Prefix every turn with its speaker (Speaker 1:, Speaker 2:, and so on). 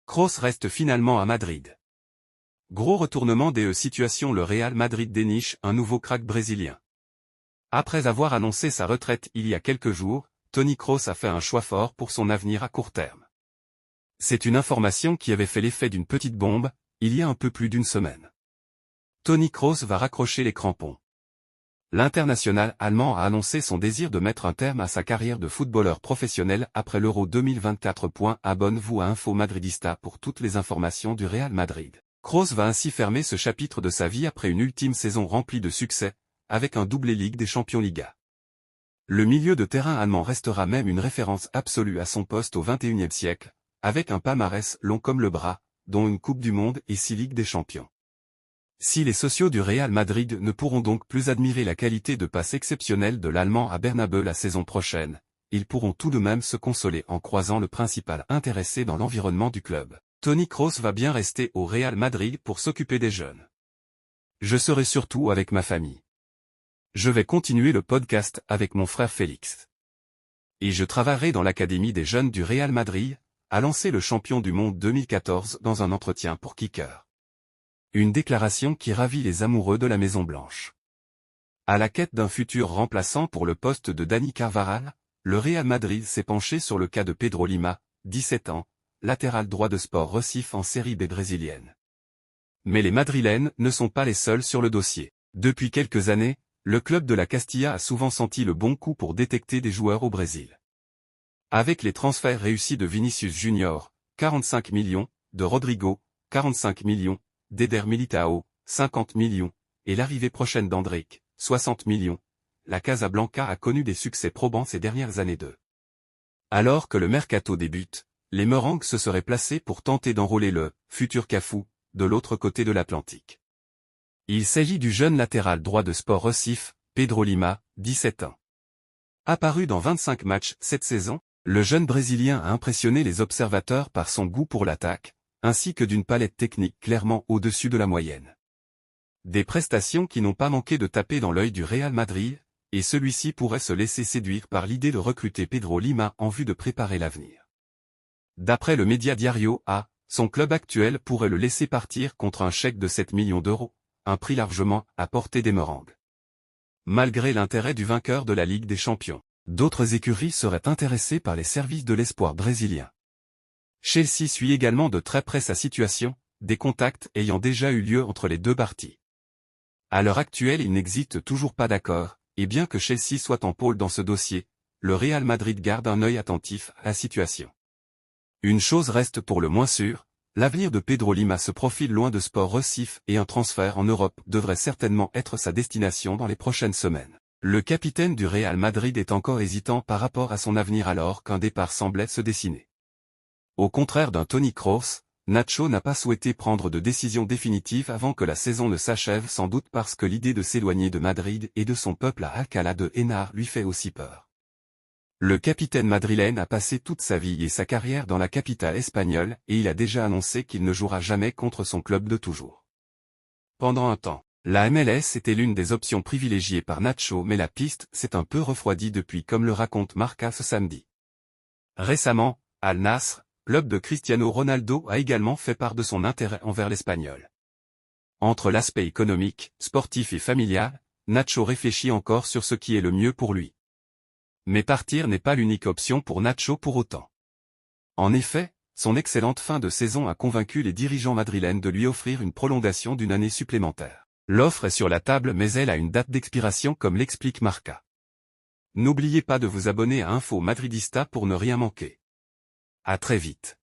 Speaker 1: Kroos reste finalement à Madrid. Gros retournement des situations, le Real Madrid déniche un nouveau crack brésilien. Après avoir annoncé sa retraite il y a quelques jours, Toni Kroos a fait un choix fort pour son avenir à court terme. C'est une information qui avait fait l'effet d'une petite bombe, il y a un peu plus d'une semaine. Toni Kroos va raccrocher les crampons. L'international allemand a annoncé son désir de mettre un terme à sa carrière de footballeur professionnel après l'Euro 2024. Abonne-vous à Info Madridista pour toutes les informations du Real Madrid. Kroos va ainsi fermer ce chapitre de sa vie après une ultime saison remplie de succès, avec un doublé Ligue des Champions Liga. Le milieu de terrain allemand restera même une référence absolue à son poste au XXIe siècle, avec un palmarès long comme le bras, dont une Coupe du Monde et 6 Ligues des Champions. Si les sociaux du Real Madrid ne pourront donc plus admirer la qualité de passe exceptionnelle de l'Allemand à Bernabeu la saison prochaine, ils pourront tout de même se consoler en croisant le principal intéressé dans l'environnement du club. Toni Kroos va bien rester au Real Madrid pour s'occuper des jeunes. Je serai surtout avec ma famille. Je vais continuer le podcast avec mon frère Félix. Et je travaillerai dans l'académie des jeunes du Real Madrid, a lancé le champion du monde 2014 dans un entretien pour Kicker. Une déclaration qui ravit les amoureux de la Maison Blanche. À la quête d'un futur remplaçant pour le poste de Dani Carvajal, le Real Madrid s'est penché sur le cas de Pedro Lima, 17 ans, latéral droit de Sport Recife en Série B brésilienne. Mais les Madrilènes ne sont pas les seuls sur le dossier. Depuis quelques années, le club de la Castilla a souvent senti le bon coup pour détecter des joueurs au Brésil. Avec les transferts réussis de Vinicius Junior, 45 millions, de Rodrigo, 45 millions, d'Eder Militao, 50 millions, et l'arrivée prochaine d'Endrick, 60 millions, la Casablanca a connu des succès probants ces dernières années. Alors que le mercato débute, les Merengues se seraient placés pour tenter d'enrôler le futur Cafu de l'autre côté de l'Atlantique. Il s'agit du jeune latéral droit de Sport Recife, Pedro Lima, 17 ans. Apparu dans 25 matchs cette saison, le jeune Brésilien a impressionné les observateurs par son goût pour l'attaque, ainsi que d'une palette technique clairement au-dessus de la moyenne. Des prestations qui n'ont pas manqué de taper dans l'œil du Real Madrid, et celui-ci pourrait se laisser séduire par l'idée de recruter Pedro Lima en vue de préparer l'avenir. D'après le média Diario A, son club actuel pourrait le laisser partir contre un chèque de 7 millions d'euros, un prix largement à portée des Merengues. Malgré l'intérêt du vainqueur de la Ligue des Champions, d'autres écuries seraient intéressées par les services de l'espoir brésilien. Chelsea suit également de très près sa situation, des contacts ayant déjà eu lieu entre les deux parties. À l'heure actuelle, il n'existe toujours pas d'accord, et bien que Chelsea soit en pôle dans ce dossier, le Real Madrid garde un œil attentif à la situation. Une chose reste pour le moins sûre, l'avenir de Pedro Lima se profile loin de Sport Recife et un transfert en Europe devrait certainement être sa destination dans les prochaines semaines. Le capitaine du Real Madrid est encore hésitant par rapport à son avenir alors qu'un départ semblait se dessiner. Au contraire d'un Toni Kroos, Nacho n'a pas souhaité prendre de décision définitive avant que la saison ne s'achève, sans doute parce que l'idée de s'éloigner de Madrid et de son peuple à Alcalá de Henares lui fait aussi peur. Le capitaine madrilène a passé toute sa vie et sa carrière dans la capitale espagnole et il a déjà annoncé qu'il ne jouera jamais contre son club de toujours. Pendant un temps, la MLS était l'une des options privilégiées par Nacho, mais la piste s'est un peu refroidie depuis, comme le raconte Marca ce samedi. Récemment, Al Nassr, club de Cristiano Ronaldo, a également fait part de son intérêt envers l'Espagnol. Entre l'aspect économique, sportif et familial, Nacho réfléchit encore sur ce qui est le mieux pour lui. Mais partir n'est pas l'unique option pour Nacho pour autant. En effet, son excellente fin de saison a convaincu les dirigeants madrilènes de lui offrir une prolongation d'une année supplémentaire. L'offre est sur la table, mais elle a une date d'expiration, comme l'explique Marca. N'oubliez pas de vous abonner à Info Madridista pour ne rien manquer. À très vite.